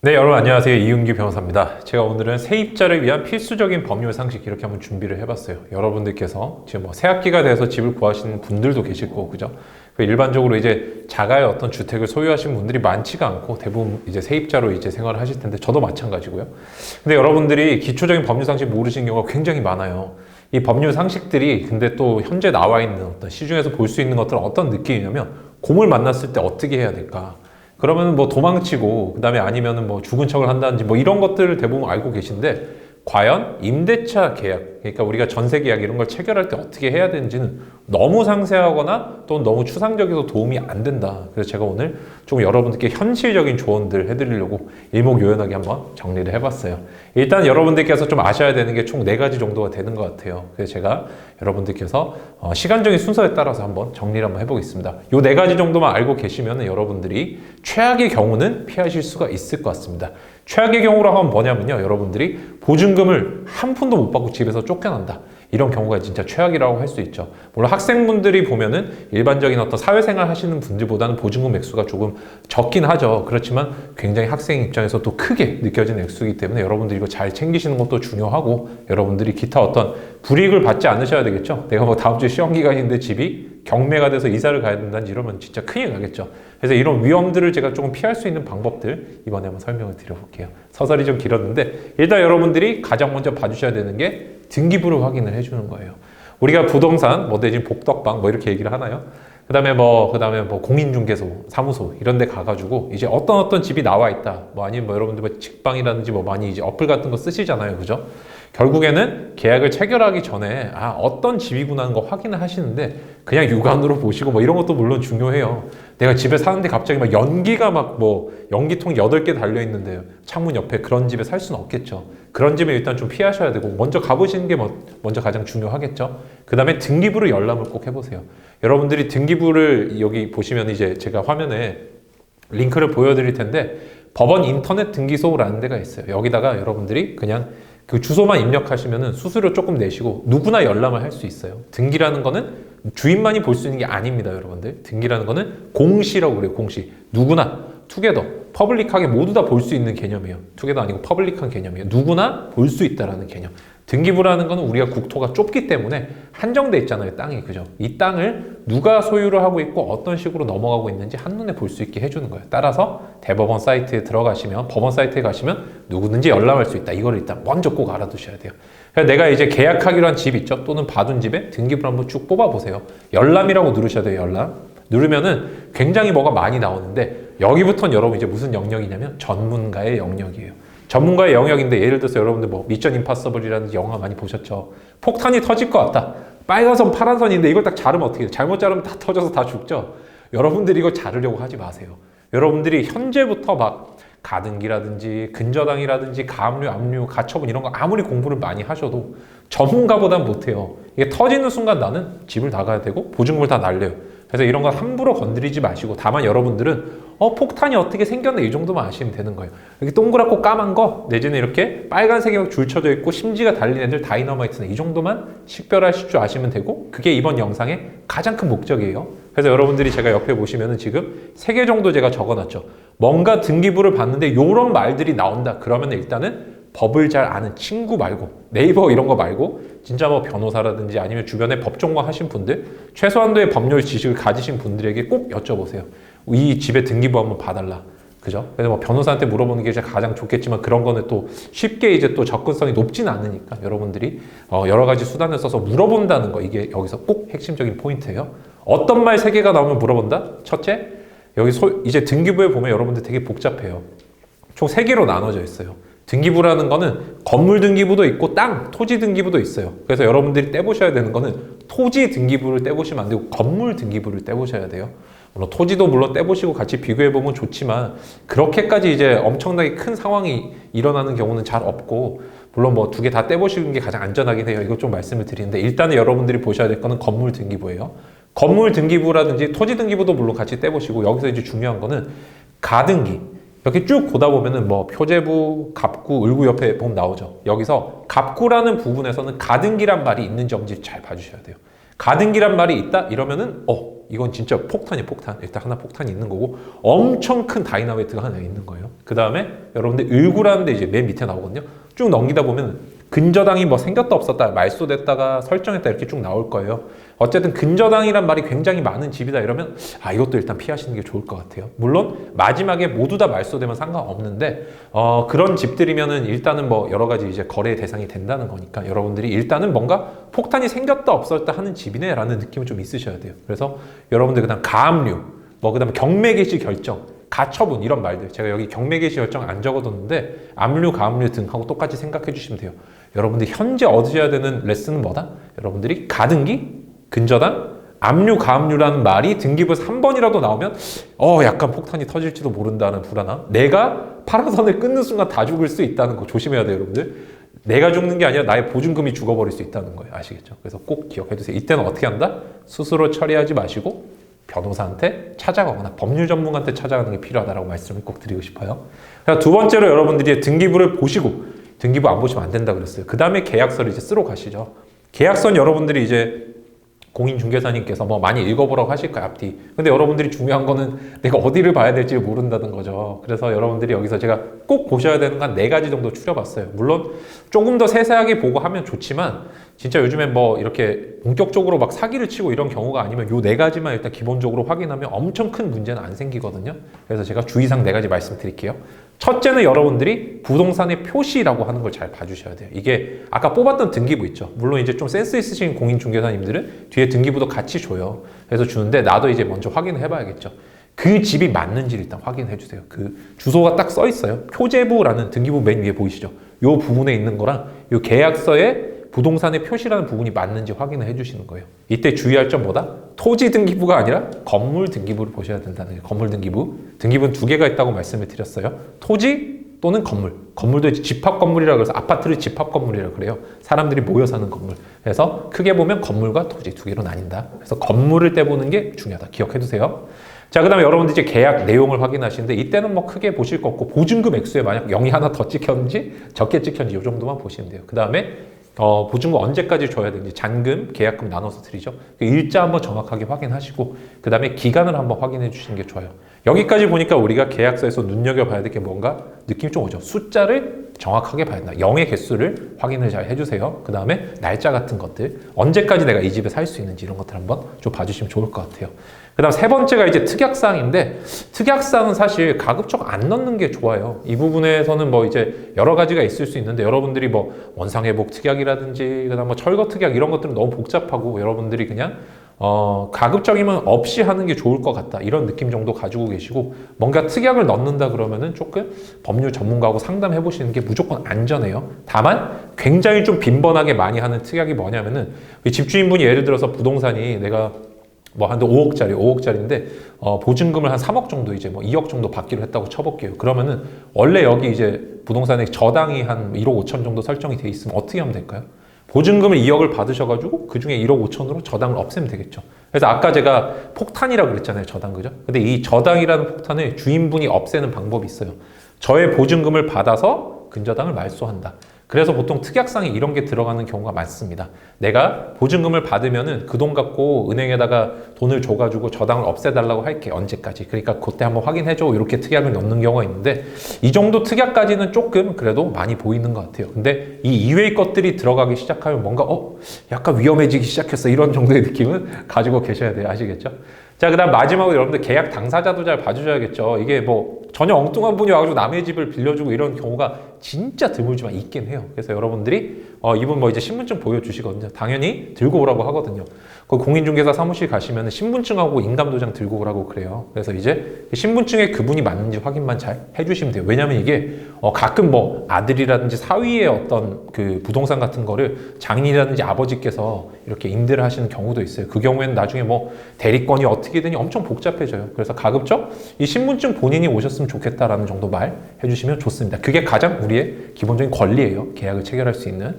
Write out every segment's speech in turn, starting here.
네, 여러분 안녕하세요. 이윤규 변호사입니다. 제가 오늘은 세입자를 위한 필수적인 법률 상식 이렇게 한번 준비를 해봤어요. 여러분들께서 지금 뭐 새학기가 돼서 집을 구하시는 분들도 계실 거고, 그죠? 일반적으로 이제 자가의 어떤 주택을 소유하시는 분들이 많지가 않고 대부분 이제 세입자로 이제 생활을 하실 텐데 저도 마찬가지고요. 근데 여러분들이 기초적인 법률 상식 모르시는 경우가 굉장히 많아요. 이 법률 상식들이 근데 또 현재 나와 있는 어떤 시중에서 볼 수 있는 것들은 어떤 느낌이냐면 공을 만났을 때 어떻게 해야 될까? 그러면 뭐 도망치고 그다음에 아니면은 뭐 죽은 척을 한다든지 뭐 이런 것들을 대부분 알고 계신데 과연 임대차 계약, 그러니까 우리가 전세 계약 이런 걸 체결할 때 어떻게 해야 되는지는 너무 상세하거나 또 너무 추상적이어서 도움이 안 된다. 그래서 제가 오늘 좀 여러분들께 현실적인 조언들 해드리려고 일목요연하게 한번 정리를 해봤어요. 일단 여러분들께서 좀 아셔야 되는 게 총 4가지 정도가 되는 것 같아요. 그래서 제가 여러분들께서 시간적인 순서에 따라서 한번 정리를 한번 해보겠습니다. 요 4가지 정도만 알고 계시면 여러분들이 최악의 경우는 피하실 수가 있을 것 같습니다. 최악의 경우로 하면 뭐냐면요, 여러분들이 보증금을 한 푼도 못 받고 집에서 쫓겨난다. 이런 경우가 진짜 최악이라고 할 수 있죠. 물론 학생분들이 보면은 일반적인 어떤 사회생활 하시는 분들보다는 보증금 액수가 조금 적긴 하죠. 그렇지만 굉장히 학생 입장에서 또 크게 느껴지는 액수이기 때문에 여러분들이 이거 잘 챙기시는 것도 중요하고, 여러분들이 기타 어떤 불이익을 받지 않으셔야 되겠죠. 내가 뭐 다음 주에 시험 기간인데 집이 경매가 돼서 이사를 가야 된다든지 이러면 진짜 큰일 나겠죠. 그래서 이런 위험들을 제가 조금 피할 수 있는 방법들 이번에 한번 설명을 드려볼게요. 서설이 좀 길었는데 일단 여러분들이 가장 먼저 봐주셔야 되는 게 등기부를 확인을 해주는 거예요. 우리가 부동산, 뭐 대신 복덕방 뭐 이렇게 얘기를 하나요? 그다음에 뭐 공인중개소, 사무소 이런 데 가가지고 이제 어떤 집이 나와 있다. 뭐 아니면 뭐 여러분들 뭐 직방이라든지 뭐 많이 이제 어플 같은 거 쓰시잖아요. 그죠? 결국에는 계약을 체결하기 전에 어떤 집이구나 하는 거 확인을 하시는데 그냥 육안으로 보시고 뭐 이런 것도 물론 중요해요. 내가 집에 사는데 갑자기 막 연기가 막 뭐 연기통 8개 달려 있는데 창문 옆에 그런 집에 살 수는 없겠죠. 그런 집에 일단 좀 피하셔야 되고 먼저 가보시는 게 먼저 가장 중요하겠죠. 그 다음에 등기부를 열람을 꼭 해보세요. 여러분들이 등기부를 여기 보시면 이제 제가 화면에 링크를 보여드릴 텐데 법원 인터넷 등기소라는 데가 있어요. 여기다가 여러분들이 그냥 그 주소만 입력하시면은 수수료 조금 내시고 누구나 열람을 할 수 있어요. 등기라는 거는 주인만이 볼 수 있는 게 아닙니다, 여러분들. 등기라는 거는 공시라고 그래요, 공시. 누구나, 투게더, 퍼블릭하게 모두 다 볼 수 있는 개념이에요. 투게더 아니고 퍼블릭한 개념이에요. 누구나 볼 수 있다라는 개념. 등기부라는 거는 우리가 국토가 좁기 때문에 한정돼 있잖아요, 땅이. 그죠? 이 땅을 누가 소유를 하고 있고 어떤 식으로 넘어가고 있는지 한눈에 볼 수 있게 해주는 거예요. 따라서 대법원 사이트에 들어가시면, 법원 사이트에 가시면 누구든지 열람할 수 있다. 이걸 일단 먼저 꼭 알아두셔야 돼요. 그래서 내가 이제 계약하기로 한 집 있죠? 또는 봐둔 집에 등기부를 한번 쭉 뽑아보세요. 열람이라고 누르셔야 돼요, 열람. 누르면은 굉장히 뭐가 많이 나오는데 여기부터는 여러분 이제 무슨 영역이냐면 전문가의 영역이에요. 전문가의 영역인데 예를 들어서 여러분들 뭐 미션 임파서블이라는 영화 많이 보셨죠? 폭탄이 터질 것 같다. 빨간 선, 파란 선인데 이걸 딱 자르면 어떻게 돼요? 잘못 자르면 다 터져서 다 죽죠? 여러분들이 이거 자르려고 하지 마세요. 여러분들이 현재부터 막 가등기라든지 근저당이라든지 가압류, 압류, 가처분 이런 거 아무리 공부를 많이 하셔도 전문가보단 못해요. 이게 터지는 순간 나는 집을 나가야 되고 보증금을 다 날려요. 그래서 이런 거 함부로 건드리지 마시고 다만 여러분들은 폭탄이 어떻게 생겼나 이 정도만 아시면 되는 거예요. 이렇게 동그랗고 까만 거 내지는 이렇게 빨간색이 막 줄쳐져 있고 심지가 달린 애들 다이너마이트는 이 정도만 식별하실 줄 아시면 되고 그게 이번 영상의 가장 큰 목적이에요. 그래서 여러분들이 제가 옆에 보시면은 지금 3개 정도 제가 적어놨죠. 뭔가 등기부를 봤는데 이런 말들이 나온다. 그러면 일단은 법을 잘 아는 친구 말고 네이버 이런 거 말고 진짜 뭐 변호사라든지 아니면 주변에 법정과 하신 분들 최소한도의 법률 지식을 가지신 분들에게 꼭 여쭤보세요. 이 집에 등기부 한번 봐달라. 그죠? 그래서 뭐 변호사한테 물어보는 게 가장 좋겠지만 그런 거는 또 쉽게 이제 또 접근성이 높진 않으니까 여러분들이 여러 가지 수단을 써서 물어본다는 거 이게 여기서 꼭 핵심적인 포인트예요. 어떤 말 3개가 나오면 물어본다? 첫째, 여기 이제 등기부에 보면 여러분들 되게 복잡해요. 총 3개로 나눠져 있어요. 등기부라는 거는 건물 등기부도 있고 토지 등기부도 있어요. 그래서 여러분들이 떼보셔야 되는 거는 토지 등기부를 떼보시면 안 되고 건물 등기부를 떼보셔야 돼요. 물론 토지도 물론 떼보시고 같이 비교해보면 좋지만 그렇게까지 이제 엄청나게 큰 상황이 일어나는 경우는 잘 없고 물론 뭐 2개 다 떼보시는 게 가장 안전하긴 해요. 이것 좀 말씀을 드리는데 일단은 여러분들이 보셔야 될 거는 건물 등기부예요. 건물 등기부라든지 토지 등기부도 물론 같이 떼보시고 여기서 이제 중요한 거는 가등기 이렇게 쭉 보다 보면은 뭐 표제부, 갑구, 을구 옆에 보면 나오죠. 여기서 갑구라는 부분에서는 가등기란 말이 있는지 없는지 잘 봐주셔야 돼요. 가등기란 말이 있다? 이러면은 이건 진짜 폭탄이 폭탄. 일단 하나 폭탄이 있는 거고 엄청 큰 다이나마이트가 하나 있는 거예요. 그 다음에 여러분들 을구라는데 이제 맨 밑에 나오거든요. 쭉 넘기다 보면 근저당이 뭐 생겼다 없었다 말소됐다가 설정했다 이렇게 쭉 나올 거예요. 어쨌든 근저당이란 말이 굉장히 많은 집이다 이러면 이것도 일단 피하시는 게 좋을 것 같아요. 물론 마지막에 모두 다 말소되면 상관없는데 그런 집들이면은 일단은 뭐 여러 가지 이제 거래 대상이 된다는 거니까 여러분들이 일단은 뭔가 폭탄이 생겼다 없었다 하는 집이네라는 느낌을 좀 있으셔야 돼요. 그래서 여러분들 그다음 가압류, 뭐 그다음 경매 개시 결정, 가처분 이런 말들 제가 여기 경매 개시 결정 안 적어뒀는데 압류, 가압류 등하고 똑같이 생각해 주시면 돼요. 여러분들이 현재 얻으셔야 되는 레슨은 뭐다? 여러분들이 가등기, 근저당, 압류, 가압류라는 말이 등기부에서 3번이라도 나오면 약간 폭탄이 터질지도 모른다는 불안함. 내가 파란선을 끊는 순간 다 죽을 수 있다는 거 조심해야 돼요, 여러분들. 내가 죽는 게 아니라 나의 보증금이 죽어버릴 수 있다는 거예요. 아시겠죠? 그래서 꼭 기억해 두세요. 이때는 어떻게 한다? 스스로 처리하지 마시고 변호사한테 찾아가거나 법률 전문가한테 찾아가는 게 필요하다고 말씀을 꼭 드리고 싶어요. 두 번째로 여러분들이 등기부를 보시고 등기부 안 보시면 안 된다 그랬어요. 그 다음에 계약서를 이제 쓰러 가시죠. 계약서는 여러분들이 이제 공인중개사님께서 뭐 많이 읽어보라고 하실 거예요, 앞뒤. 근데 여러분들이 중요한 거는 내가 어디를 봐야 될지 모른다는 거죠. 그래서 여러분들이 여기서 제가 꼭 보셔야 되는 건 4가지 정도 추려봤어요. 물론 조금 더 세세하게 보고 하면 좋지만 진짜 요즘에 뭐 이렇게 본격적으로 막 사기를 치고 이런 경우가 아니면 요 4가지만 일단 기본적으로 확인하면 엄청 큰 문제는 안 생기거든요. 그래서 제가 주의사항 4가지 말씀드릴게요. 첫째는 여러분들이 부동산의 표시라고 하는 걸 잘 봐주셔야 돼요. 이게 아까 뽑았던 등기부 있죠. 물론 이제 좀 센스 있으신 공인중개사님들은 뒤에 등기부도 같이 줘요. 그래서 주는데 나도 이제 먼저 확인을 해봐야겠죠. 그 집이 맞는지 일단 확인해 주세요. 그 주소가 딱 써 있어요. 표제부라는 등기부 맨 위에 보이시죠? 요 부분에 있는 거랑 요 계약서에 부동산의 표시라는 부분이 맞는지 확인을 해주시는 거예요. 이때 주의할 점 뭐다? 토지 등기부가 아니라 건물 등기부를 보셔야 된다는 거예요. 건물 등기부. 등기부는 2개가 있다고 말씀을 드렸어요. 토지 또는 건물. 건물도 이제 집합 건물이라고 해서 아파트를 집합 건물이라고 그래요. 사람들이 모여 사는 건물. 그래서 크게 보면 건물과 토지 2개로 나뉜다. 그래서 건물을 떼보는 게 중요하다. 기억해 두세요. 자, 그 다음에 여러분들 이제 계약 내용을 확인하시는데 이때는 뭐 크게 보실 거 없고 보증금 액수에 만약 0이 하나 더 찍혔는지 적게 찍혔는지 이 정도만 보시면 돼요. 그 다음에 보증금 언제까지 줘야 되는지 잔금, 계약금 나눠서 드리죠. 그 일자 한번 정확하게 확인하시고 그 다음에 기간을 한번 확인해 주시는 게 좋아요. 여기까지 보니까 우리가 계약서에서 눈여겨봐야 될 게 뭔가 느낌이 좀 오죠. 숫자를 정확하게 봐야 된다. 0의 개수를 확인을 잘 해주세요. 그 다음에 날짜 같은 것들, 언제까지 내가 이 집에 살 수 있는지 이런 것들 한번 좀 봐주시면 좋을 것 같아요. 그 다음 3번째가 이제 특약사항인데 특약사항은 사실 가급적 안 넣는 게 좋아요. 이 부분에서는 뭐 이제 여러 가지가 있을 수 있는데 여러분들이 뭐 원상회복 특약이라든지 그다음 뭐 철거 특약 이런 것들은 너무 복잡하고 여러분들이 그냥 가급적이면 없이 하는 게 좋을 것 같다 이런 느낌 정도 가지고 계시고 뭔가 특약을 넣는다 그러면은 조금 법률 전문가하고 상담해 보시는 게 무조건 안전해요. 다만 굉장히 좀 빈번하게 많이 하는 특약이 뭐냐면은 집주인분이 예를 들어서 부동산이 내가 뭐 한 5억짜리인데 보증금을 한 3억 정도 이제 뭐 2억 정도 받기로 했다고 쳐볼게요. 그러면은 원래 여기 이제 부동산의 저당이 한 1억 5천 정도 설정이 돼 있으면 어떻게 하면 될까요? 보증금을 2억을 받으셔가지고 그 중에 1억 5천으로 저당을 없애면 되겠죠. 그래서 아까 제가 폭탄이라고 그랬잖아요, 저당, 그죠? 근데 이 저당이라는 폭탄을 주인분이 없애는 방법이 있어요. 저의 보증금을 받아서 근저당을 말소한다. 그래서 보통 특약상에 이런 게 들어가는 경우가 많습니다. 내가 보증금을 받으면은 그 돈 갖고 은행에다가 돈을 줘가지고 저당을 없애달라고 할게. 언제까지. 그러니까 그때 한번 확인해줘. 이렇게 특약을 넣는 경우가 있는데 이 정도 특약까지는 조금 그래도 많이 보이는 것 같아요. 근데 이 이외의 것들이 들어가기 시작하면 뭔가 약간 위험해지기 시작했어. 이런 정도의 느낌은 가지고 계셔야 돼요. 아시겠죠? 자, 그 다음 마지막으로 여러분들 계약 당사자도 잘 봐주셔야겠죠. 이게 뭐 전혀 엉뚱한 분이 와가지고 남의 집을 빌려주고 이런 경우가 진짜 드물지만 있긴 해요. 그래서 여러분들이 이분 뭐 이제 신분증 보여주시거든요. 당연히 들고 오라고 하거든요. 그 공인중개사 사무실 가시면 신분증하고 인감도장 들고 오라고 그래요. 그래서 이제 신분증에 그분이 맞는지 확인만 잘 해주시면 돼요. 왜냐면 이게 가끔 뭐 아들이라든지 사위의 어떤 그 부동산 같은 거를 장인이라든지 아버지께서 이렇게 임대를 하시는 경우도 있어요. 그 경우에는 나중에 뭐 대리권이 어떻게 되니 엄청 복잡해져요. 그래서 가급적 이 신분증 본인이 오셨으면 좋겠다라는 정도 말 해주시면 좋습니다. 그게 가장 우리의 기본적인 권리예요. 계약을 체결할 수 있는.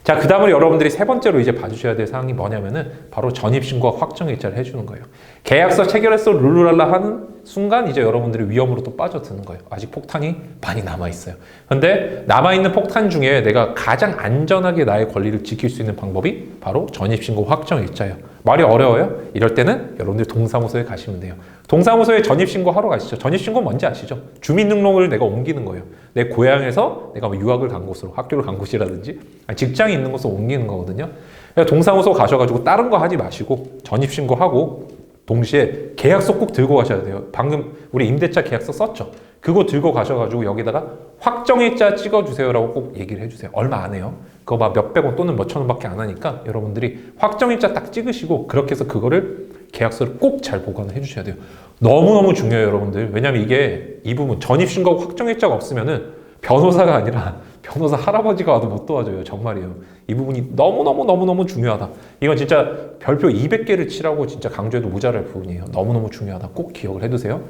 자, 그 다음으로 여러분들이 3번째로 이제 봐주셔야 될 사항이 뭐냐면은 바로 전입신고와 확정일자를 해주는 거예요. 계약서 체결해서 룰루랄라 하는 순간 이제 여러분들이 위험으로 또 빠져드는 거예요. 아직 폭탄이 많이 남아있어요. 근데 남아있는 폭탄 중에 내가 가장 안전하게 나의 권리를 지킬 수 있는 방법이 바로 전입신고 확정일자예요. 말이 어려워요? 이럴 때는 여러분들 동사무소에 가시면 돼요. 동사무소에 전입신고 하러 가시죠. 전입신고 뭔지 아시죠? 주민등록을 내가 옮기는 거예요. 내 고향에서 내가 뭐 유학을 간 곳으로, 학교를 간 곳이라든지 직장이 있는 곳으로 옮기는 거거든요. 그러니까 동사무소 가셔가지고 다른 거 하지 마시고 전입신고하고 동시에 계약서 꼭 들고 가셔야 돼요. 방금 우리 임대차 계약서 썼죠? 그거 들고 가셔가지고 여기다가 확정일자 찍어주세요라고 꼭 얘기를 해주세요. 얼마 안 해요. 그거 막 몇백 원 또는 몇천 원밖에 안 하니까 여러분들이 확정일자 딱 찍으시고 그렇게 해서 그거를 계약서를 꼭 잘 보관을 해주셔야 돼요. 너무너무 중요해요, 여러분들. 왜냐면 이게 이 부분 전입신고하고 확정일자가 없으면은 변호사가 아니라 변호사 할아버지가 와도 못 도와줘요. 정말이에요. 이 부분이 너무너무 중요하다. 이건 진짜 별표 200개를 치라고 진짜 강조해도 모자랄 부분이에요. 너무너무 중요하다. 꼭 기억을 해두세요.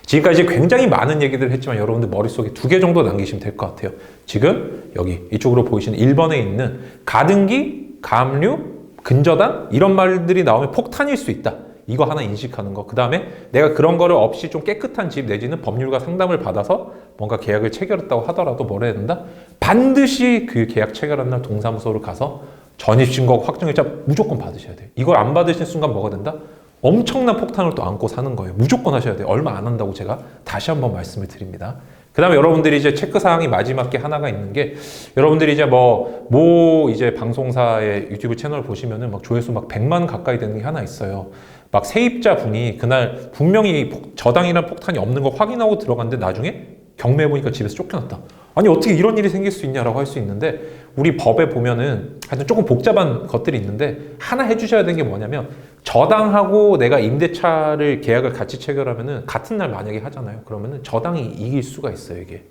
지금까지 굉장히 많은 얘기들을 했지만 여러분들 머릿속에 2개 정도 남기시면 될 것 같아요. 지금 여기 이쪽으로 보이시는 1번에 있는 가등기, 가압류, 근저당 이런 말들이 나오면 폭탄일 수 있다. 이거 하나 인식하는 거. 그 다음에 내가 그런 거를 없이 좀 깨끗한 집 내지는 법률가 상담을 받아서 뭔가 계약을 체결했다고 하더라도 뭘 해야 된다? 반드시 그 계약 체결한 날 동사무소를 가서 전입신고하고 확정일자 무조건 받으셔야 돼요. 이걸 안 받으신 순간 뭐가 된다? 엄청난 폭탄을 또 안고 사는 거예요. 무조건 하셔야 돼요. 얼마 안 한다고 제가 다시 한번 말씀을 드립니다. 그 다음에 여러분들이 이제 체크사항이 마지막 게 하나가 있는 게 여러분들이 이제 뭐 이제 방송사의 유튜브 채널 보시면은 막 조회수 막 100만 가까이 되는 게 하나 있어요. 막 세입자 분이 그날 분명히 저당이란 폭탄이 없는 거 확인하고 들어갔는데 나중에 경매해보니까 집에서 쫓겨났다. 아니 어떻게 이런 일이 생길 수 있냐라고 할 수 있는데 우리 법에 보면은 하여튼 조금 복잡한 것들이 있는데 하나 해주셔야 되는 게 뭐냐면 저당하고 내가 임대차를 계약을 같이 체결하면은 같은 날 만약에 하잖아요. 그러면은 저당이 이길 수가 있어요 이게.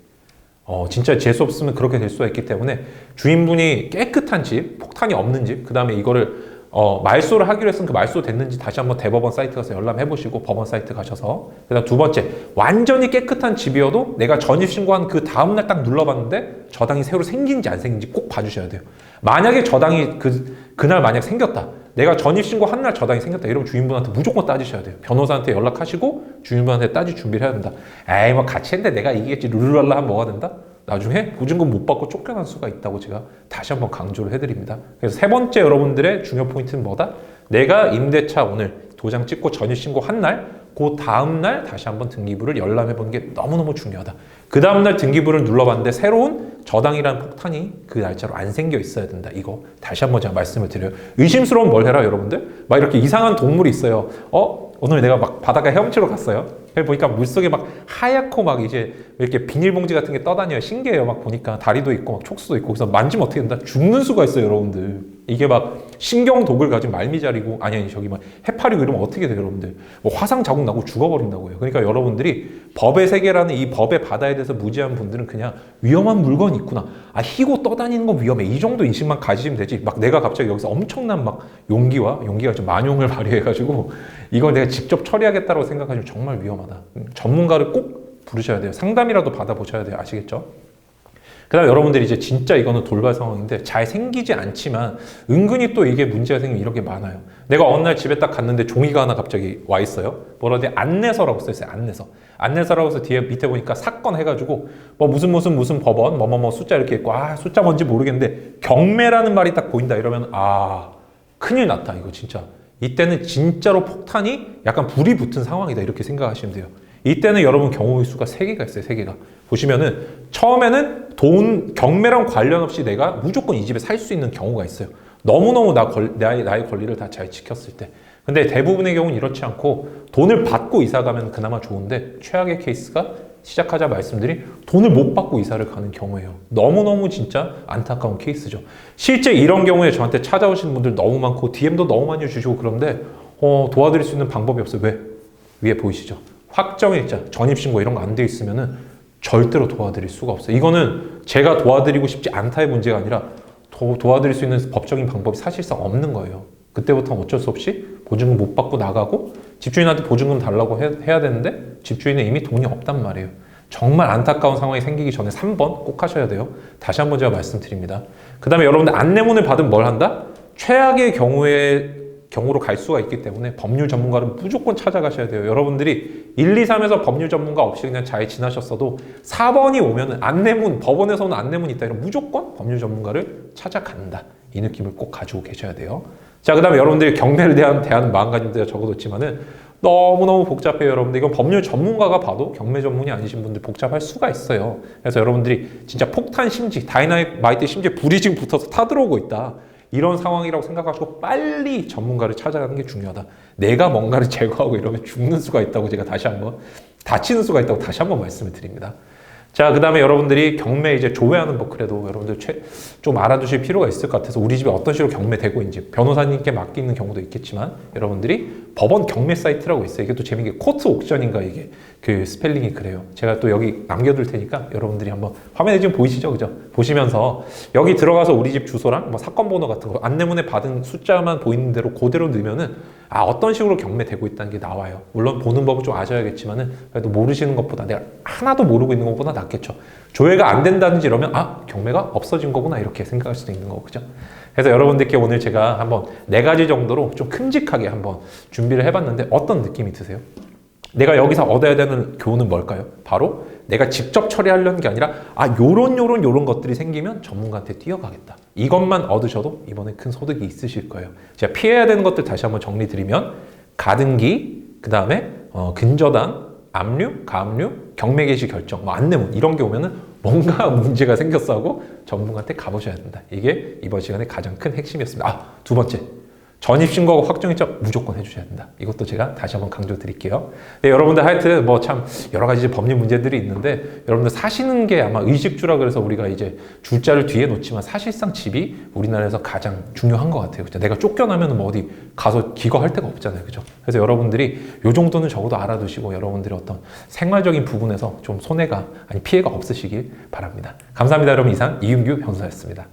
진짜 재수 없으면 그렇게 될 수가 있기 때문에 주인분이 깨끗한 집, 폭탄이 없는 집, 그 다음에 이거를 말소를 하기로 했으면 그 말소 됐는지 다시 한번 대법원 사이트 가서 열람해보시고 법원 사이트 가셔서 그다음 두 번째 완전히 깨끗한 집이어도 내가 전입신고한 그 다음날 딱 눌러봤는데 저당이 새로 생긴지 안 생긴지 꼭 봐주셔야 돼요. 만약에 저당이 그날 만약 생겼다. 내가 전입신고 한 날 저당이 생겼다. 이러면 주인분한테 무조건 따지셔야 돼요. 변호사한테 연락하시고 주인분한테 따질 준비를 해야 된다. 에이 뭐 같이 했는데 내가 이기겠지 룰루랄라 하면 뭐가 된다? 나중에 보증금 못 받고 쫓겨날 수가 있다고 제가 다시 한번 강조를 해드립니다. 그래서 세 번째 여러분들의 중요 포인트는 뭐다? 내가 임대차 오늘 도장 찍고 전입신고 한 날, 그 다음날 다시 한번 등기부를 열람해보는 게 너무너무 중요하다. 그 다음날 등기부를 눌러봤는데 새로운 저당이라는 폭탄이 그 날짜로 안 생겨 있어야 된다. 이거 다시 한번 제가 말씀을 드려요. 의심스러운 뭘 해라 여러분들? 막 이렇게 이상한 동물이 있어요. 오늘 내가 막 바닷가 헤엄치러 갔어요. 보니까 물속에 막 하얗고 막 이제 이렇게 비닐봉지 같은 게 떠다녀요. 신기해요. 막 보니까 다리도 있고 막 촉수도 있고 그래서 만지면 어떻게 된다? 죽는 수가 있어요, 여러분들. 이게 막 신경독을 가진 말미잘이고 아니 저기 막 해파리고 이러면 어떻게 돼요, 여러분들? 뭐 화상 자국 나고 죽어버린다고요. 그러니까 여러분들이 법의 세계라는 이 법의 바다에 대해서 무지한 분들은 그냥 위험한 물건이 있구나. 희고 떠다니는 건 위험해. 이 정도 인식만 가지시면 되지. 막 내가 갑자기 여기서 엄청난 막 용기가 좀 만용을 발휘해가지고 이걸 내가 직접 처리하겠다고 생각하시면 정말 위험하다. 전문가를 꼭 부르셔야 돼요. 상담이라도 받아보셔야 돼요. 아시겠죠? 그 다음에 여러분들이 이제 진짜 이거는 돌발 상황인데 잘 생기지 않지만 은근히 또 이게 문제가 생기면 이런 게 많아요. 내가 어느 날 집에 딱 갔는데 종이가 하나 갑자기 와 있어요. 뭐라든지 안내서라고 써있어요. 안내서라고 해서 뒤에 밑에 보니까 사건 해가지고 뭐 무슨 법원 뭐 숫자 이렇게 있고 숫자 뭔지 모르겠는데 경매라는 말이 딱 보인다 이러면 큰일 났다 이거 진짜. 이때는 진짜로 폭탄이 약간 불이 붙은 상황이다 이렇게 생각하시면 돼요. 이때는 여러분 경우의 수가 3개가 있어요. 3개가. 보시면은 처음에는 경매랑 관련 없이 내가 무조건 이 집에 살 수 있는 경우가 있어요. 너무너무 나의 권리를 다 잘 지켰을 때. 근데 대부분의 경우는 이렇지 않고 돈을 받고 이사 가면 그나마 좋은데 최악의 케이스가 시작하자 말씀드린 돈을 못 받고 이사를 가는 경우예요. 너무너무 진짜 안타까운 케이스죠. 실제 이런 경우에 저한테 찾아오시는 분들 너무 많고 DM도 너무 많이 주시고 그런데 도와드릴 수 있는 방법이 없어요. 왜? 위에 보이시죠? 확정일자, 전입신고 이런 거 안 돼 있으면은 절대로 도와드릴 수가 없어요. 이거는 제가 도와드리고 싶지 않다의 문제가 아니라 도와드릴 수 있는 법적인 방법이 사실상 없는 거예요. 그때부터는 어쩔 수 없이 보증금 못 받고 나가고 집주인한테 보증금 달라고 해야 되는데 집주인은 이미 돈이 없단 말이에요. 정말 안타까운 상황이 생기기 전에 3번 꼭 하셔야 돼요. 다시 한번 제가 말씀드립니다. 그 다음에 여러분들 안내문을 받으면 뭘 한다? 최악의 경우로 갈 수가 있기 때문에 법률 전문가를 무조건 찾아가셔야 돼요. 여러분들이 1, 2, 3에서 법률 전문가 없이 그냥 잘 지나셨어도 4번이 오면은 안내문, 법원에서 오는 안내문이 있다 이러면 무조건 법률 전문가를 찾아간다. 이 느낌을 꼭 가지고 계셔야 돼요. 자, 그 다음에 여러분들이 경매를 대하는 마음가짐도 적어뒀지만은 너무너무 복잡해요, 여러분들. 이건 법률 전문가가 봐도 경매 전문이 아니신 분들 복잡할 수가 있어요. 그래서 여러분들이 진짜 폭탄 심지, 다이나마이트 심지에 불이 지금 붙어서 타들어오고 있다. 이런 상황이라고 생각하시고 빨리 전문가를 찾아가는 게 중요하다. 내가 뭔가를 제거하고 이러면 죽는 수가 있다고 제가 다치는 수가 있다고 다시 한번 말씀을 드립니다. 자, 그 다음에 여러분들이 경매 이제 조회하는 법 그래도 여러분들 좀 알아두실 필요가 있을 것 같아서 우리 집에 어떤 식으로 경매되고 있는지 변호사님께 맡기는 경우도 있겠지만 여러분들이 법원 경매 사이트라고 있어요. 이게 또 재밌는 게 코트 옥션인가 이게 그 스펠링이 그래요. 제가 또 여기 남겨둘 테니까 여러분들이 한번 화면에 지금 보이시죠? 그죠? 보시면서 여기 들어가서 우리 집 주소랑 뭐 사건 번호 같은 거 안내문에 받은 숫자만 보이는 대로 그대로 넣으면은 어떤 식으로 경매되고 있다는 게 나와요. 물론 보는 법을 좀 아셔야겠지만은 그래도 모르시는 것보다 내가 하나도 모르고 있는 것보다 낫겠죠. 조회가 안 된다든지 이러면 경매가 없어진 거구나 이렇게 생각할 수도 있는 거고 그죠? 그래서 여러분들께 오늘 제가 한번 4가지 정도로 좀 큼직하게 한번 준비를 해봤는데 어떤 느낌이 드세요? 내가 여기서 얻어야 되는 교훈은 뭘까요? 바로 내가 직접 처리하려는 게 아니라 요런 것들이 생기면 전문가한테 뛰어가겠다. 이것만 얻으셔도 이번에 큰 소득이 있으실 거예요. 제가 피해야 되는 것들 다시 한번 정리드리면 가등기, 그 다음에 근저당, 압류, 가압류, 경매 개시 결정, 안내문 이런 게 오면은 뭔가 문제가 생겼어 하고 전문가한테 가보셔야 된다. 이게 이번 시간에 가장 큰 핵심이었습니다. 2번째. 전입신고하고 확정일자 무조건 해주셔야 된다. 이것도 제가 다시 한번 강조드릴게요. 네, 여러분들 하여튼 뭐 참 여러 가지 법률 문제들이 있는데 여러분들 사시는 게 아마 의식주라 그래서 우리가 이제 주자를 뒤에 놓지만 사실상 집이 우리나라에서 가장 중요한 것 같아요. 그죠? 내가 쫓겨나면 뭐 어디 가서 기거할 데가 없잖아요. 그죠? 그래서 여러분들이 요 정도는 적어도 알아두시고 여러분들이 어떤 생활적인 부분에서 좀 손해가 아니 피해가 없으시길 바랍니다. 감사합니다. 여러분 이상 이윤규 변호사였습니다.